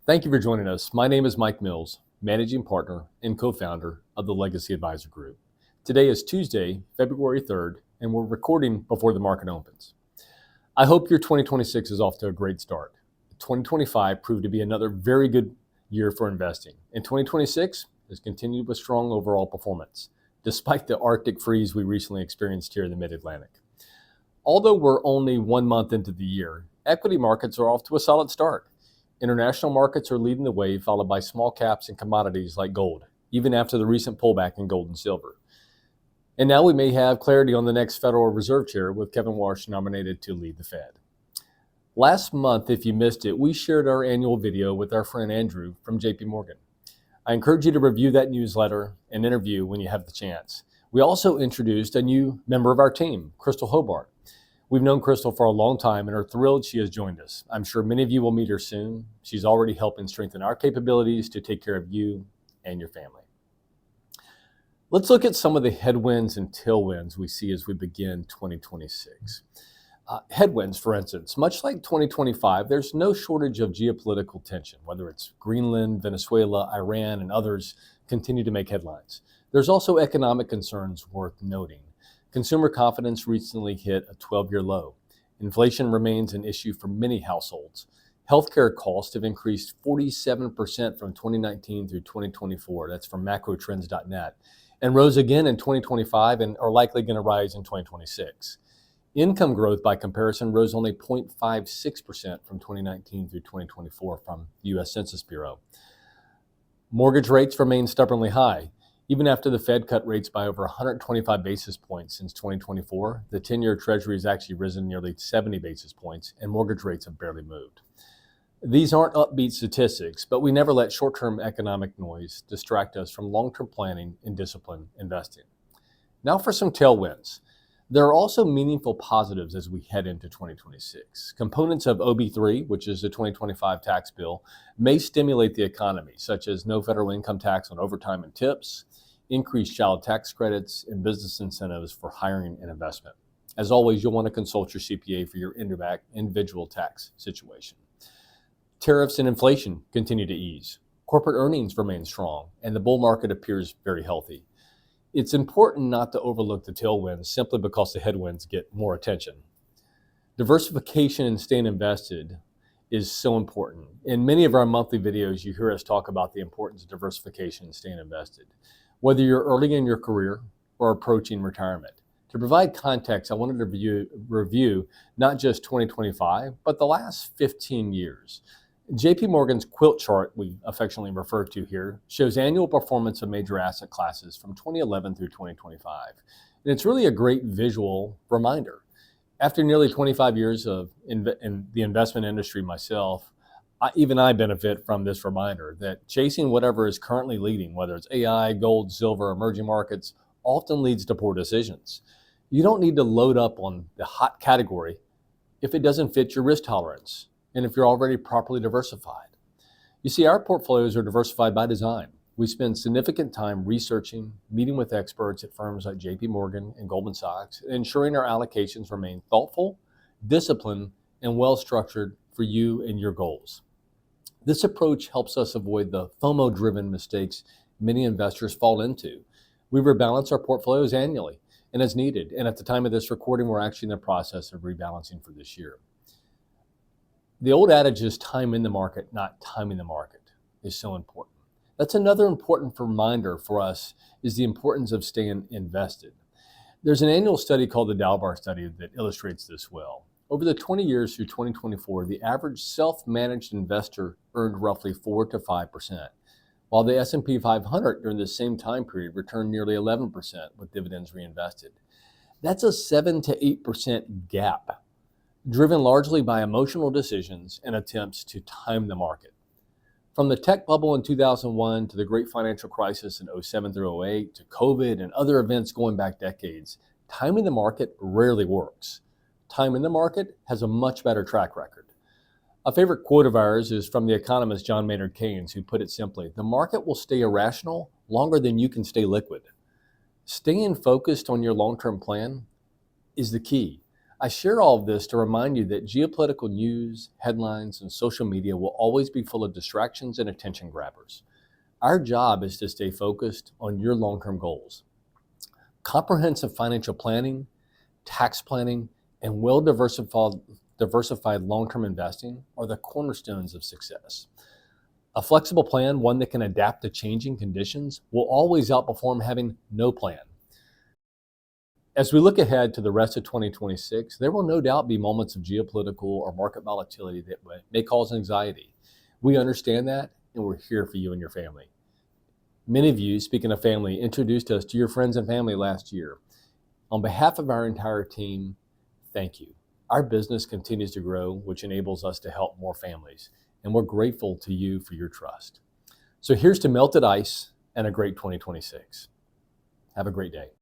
Thank you for joining us. My name is Mike Mills, Managing Partner and Co-founder of the Legacy Advisor Group. Today is Tuesday, February 3rd, and we're recording before the market opens. I hope your 2026 is off to a great start. 2025 proved to be another very good year for investing, and 2026 has continued with strong overall performance, despite the Arctic freeze we recently experienced here in the Mid-Atlantic. Although we're only 1 month into the year, equity markets are off to a solid start. International markets are leading the way, followed by small caps and commodities like gold, even after the recent pullback in gold and silver. And now we may have clarity on the next Federal Reserve Chair with Kevin Warsh nominated to lead the Fed. Last month, if you missed it, we shared our annual video with our friend Andrew from JP Morgan. I encourage you to review that newsletter and interview when you have the chance. We also introduced a new member of our team, Crystal Hobart. We've known Crystal for a long time and are thrilled she has joined us. I'm sure many of you will meet her soon. She's already helping strengthen our capabilities to take care of you and your family. Let's look at some of the headwinds and tailwinds we see as we begin 2026. Headwinds, for instance, much like 2025, there's no shortage of geopolitical tension, whether it's Greenland, Venezuela, Iran, and others continue to make headlines. There's also economic concerns worth noting. Consumer confidence recently hit a 12-year low. Inflation remains an issue for many households. Healthcare costs have increased 47% from 2019 through 2024. That's from macrotrends.net, and rose again in 2025 and are likely going to rise in 2026. Income growth, by comparison, rose only 0.56% from 2019 through 2024 from the U.S. Census Bureau. Mortgage rates remain stubbornly high. Even after the Fed cut rates by over 125 basis points since 2024, the 10-year Treasury has actually risen nearly 70 basis points, and mortgage rates have barely moved. These aren't upbeat statistics, but we never let short-term economic noise distract us from long-term planning and disciplined investing. Now for some tailwinds. There are also meaningful positives as we head into 2026. Components of OB3, which is the 2025 tax bill, may stimulate the economy, such as no federal income tax on overtime and tips, increased child tax credits, and business incentives for hiring and investment. As always, you'll want to consult your CPA for your individual tax situation. Tariffs and inflation continue to ease. Corporate earnings remain strong, and the bull market appears very healthy. It's important not to overlook the tailwinds simply because the headwinds get more attention. Diversification and staying invested is so important. In many of our monthly videos, you hear us talk about the importance of diversification and staying invested, whether you're early in your career or approaching retirement. To provide context, I wanted to review not just 2025, but the last 15 years. JP Morgan's quilt chart, we affectionately refer to here, shows annual performance of major asset classes from 2011 through 2025. And it's really a great visual reminder. After nearly 25 years in the investment industry myself, I benefit from this reminder that chasing whatever is currently leading, whether it's AI, gold, silver, emerging markets, often leads to poor decisions. You don't need to load up on the hot category if it doesn't fit your risk tolerance, and if you're already properly diversified. You see, our portfolios are diversified by design. We spend significant time researching, meeting with experts at firms like JP Morgan and Goldman Sachs, and ensuring our allocations remain thoughtful, disciplined, and well-structured for you and your goals. This approach helps us avoid the FOMO-driven mistakes many investors fall into. We rebalance our portfolios annually and as needed, and at the time of this recording, we're actually in the process of rebalancing for this year. The old adage is time in the market, not timing the market, is so important. That's another important reminder for us is the importance of staying invested. There's an annual study called the Dalbar study that illustrates this well. Over the 20 years through 2024, the average self-managed investor earned roughly 4 to 5%, while the S&P 500 during the same time period returned nearly 11% with dividends reinvested. That's a 7 to 8% gap, driven largely by emotional decisions and attempts to time the market. From the tech bubble in 2001 to the great financial crisis in 07 through 08 to COVID and other events going back decades, timing the market rarely works. Timing the market has a much better track record. A favorite quote of ours is from the economist John Maynard Keynes, who put it simply, "The market will stay irrational longer than you can stay liquid." Staying focused on your long-term plan is the key. I share all of this to remind you that geopolitical news, headlines, and social media will always be full of distractions and attention grabbers. Our job is to stay focused on your long-term goals. Comprehensive financial planning, tax planning, and well-diversified long-term investing are the cornerstones of success. A flexible plan, one that can adapt to changing conditions, will always outperform having no plan. As we look ahead to the rest of 2026, there will no doubt be moments of geopolitical or market volatility that may cause anxiety. We understand that, and we're here for you and your family. Many of you, speaking of family, introduced us to your friends and family last year. On behalf of our entire team, thank you. Our business continues to grow, which enables us to help more families, and we're grateful to you for your trust. So here's to melted ice and a great 2026. Have a great day.